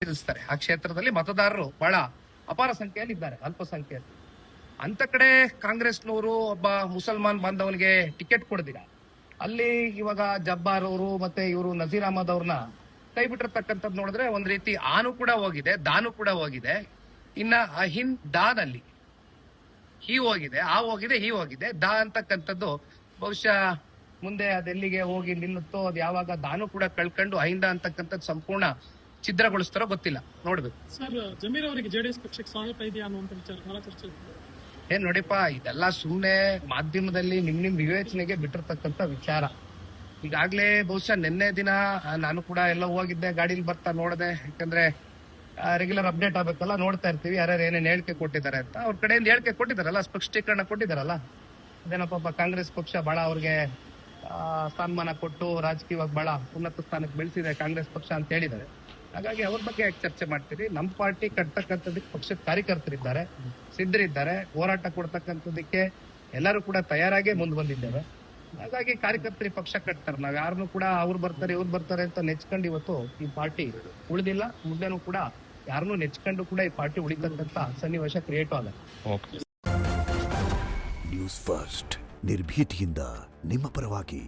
ಎದುರಿಸ್ತಾರೆ. ಆ ಕ್ಷೇತ್ರದಲ್ಲಿ ಮತದಾರರು ಬಹಳ ಅಪಾರ ಸಂಖ್ಯೆಯಲ್ಲಿ ಇದ್ದಾರೆ, ಅಲ್ಪಸಂಖ್ಯೆಯಲ್ಲಿ. ಅಂತ ಕಡೆ ಕಾಂಗ್ರೆಸ್ನವರು ಒಬ್ಬ ಮುಸಲ್ಮಾನ್ ಬಾಂಧವನಿಗೆ ಟಿಕೆಟ್ ಕೊಡದಿರ ಅಲ್ಲಿ ಇವಾಗ ಜಬ್ಬಾರ್ ಅವರು ಮತ್ತೆ ಇವರು ನಜೀರ್ ಅಹಮದ್ ಅವ್ರನ್ನ ಕೈ ಬಿಟ್ಟಿರ್ತಕ್ಕಂಥದ್ದು ನೋಡಿದ್ರೆ ಒಂದ್ ರೀತಿ ಆನು ಕೂಡ ಹೋಗಿದೆ, ದಾನು ಕೂಡ ಹೋಗಿದೆ. ಇನ್ನ ಅಹಿಂದ್ ದಾನ್ ಅಲ್ಲಿ ಹೀ ಹೋಗಿದೆ, ಆ ಹೋಗಿದೆ, ಹೀ ಹೋಗಿದೆ. ದಾ ಅಂತಕ್ಕಂಥದ್ದು ಬಹುಶಃ ಮುಂದೆ ಅದೆಲ್ಲಿಗೆ ಹೋಗಿ ನಿಲ್ಲುತ್ತೋ, ಅದು ಯಾವಾಗ ದಾನು ಕೂಡ ಕಳ್ಕೊಂಡು ಅಹಿಂದ ಅಂತಕ್ಕಂಥದ್ದು ಸಂಪೂರ್ಣ ಛಿದ್ರಗೊಳಿಸ್ತಾರೋ ಗೊತ್ತಿಲ್ಲ, ನೋಡ್ಬೇಕು. ಸರ್, ಜಮೀರ್ ಅವರಿಗೆ ಜೆಡಿಎಸ್ ಪಕ್ಷಕ್ಕೆ ಸ್ವಾಗತ ಇದೆಯಾ ಅನ್ನುವಂತ ವಿಚಾರ ಬಹಳ ಚರ್ಚೆ. ಏನ್ ನೋಡಿಪ್ಪ, ಇದೆಲ್ಲ ಸುಮ್ನೆ ಮಾಧ್ಯಮದಲ್ಲಿ ನಿಮ್ ವಿವೇಚನೆಗೆ ಬಿಟ್ಟಿರ್ತಕ್ಕಂಥ ವಿಚಾರ. ಈಗಾಗ್ಲೇ ಬಹುಶಃ ನಿನ್ನೆ ದಿನ ನಾನು ಕೂಡ ಎಲ್ಲ ಹೋಗಿದ್ದೆ, ಗಾಡಿಲಿ ಬರ್ತಾ ನೋಡಿದೆ. ಯಾಕಂದ್ರೆ ರೆಗ್ಯುಲರ್ ಅಪ್ಡೇಟ್ ಆಗ್ಬೇಕಲ್ಲ, ನೋಡ್ತಾ ಇರ್ತೀವಿ ಯಾರ್ಯಾರು ಏನೇನ್ ಹೇಳಿಕೆ ಕೊಟ್ಟಿದ್ದಾರೆ ಅಂತ. ಅವ್ರ ಕಡೆಯಿಂದ ಹೇಳಿಕೆ ಕೊಟ್ಟಿದಾರಲ್ಲ, ಸ್ಪಷ್ಟೀಕರಣ ಕೊಟ್ಟಿದಾರಲ್ಲ. ಅದೇನಪ್ಪ ಕಾಂಗ್ರೆಸ್ ಪಕ್ಷ ಬಹಳ ಅವ್ರಿಗೆ ಸ್ಥಾನಮಾನ ಕೊಟ್ಟು ರಾಜಕೀಯವಾಗಿ ಬಹಳ ಉನ್ನತ ಸ್ಥಾನಕ್ಕೆ ಬೆಳೆಸಿದೆ ಕಾಂಗ್ರೆಸ್ ಪಕ್ಷ ಅಂತ ಹೇಳಿದ್ದಾರೆ. ಹಾಗಾಗಿ ಅವ್ರ ಬಗ್ಗೆ ಯಾಕೆ ಚರ್ಚೆ ಮಾಡ್ತೀರಿ? ನಮ್ಮ ಪಾರ್ಟಿ ಕಟ್ತಕ್ಕಂಥದಕ್ಕೆ ಪಕ್ಷದ ಕಾರ್ಯಕರ್ತರಿದ್ದಾರೆ, ಸಿದ್ಧರಿದ್ದಾರೆ. ಹೋರಾಟ ಕೊಡ್ತಕ್ಕಂಥದಕ್ಕೆ ಎಲ್ಲರೂ ಕೂಡ ತಯಾರಾಗೇ ಮುಂದೆ ಬಂದಿದ್ದೇವೆ. ಹಾಗಾಗಿ ಕಾರ್ಯಕರ್ತರಿ ಪಕ್ಷ ಕಟ್ತಾರೆ. ನಾವ್ ಯಾರನ್ನು ಕೂಡ ಅವ್ರು ಬರ್ತಾರೆ ಇವ್ರು ಬರ್ತಾರೆ ಅಂತ ನೆಚ್ಕೊಂಡು ಇವತ್ತು ಈ ಪಾರ್ಟಿ ಉಳಿದಿಲ್ಲ. ಮುಂದೆನೂ ಕೂಡ ಯಾರನ್ನೂ ನೆಚ್ಕೊಂಡು ಕೂಡ ಈ ಪಾರ್ಟಿ ಉಳಿತಕ್ಕಂಥ ಸನ್ನಿವೇಶ ಕ್ರಿಯೇಟ್ ಆಗ. ನ್ಯೂಸ್ ಫಸ್ಟ್ ನಿರ್ಭೀತಿಯಿಂದ ನಿಮ್ಮ ಪರವಾಗಿ.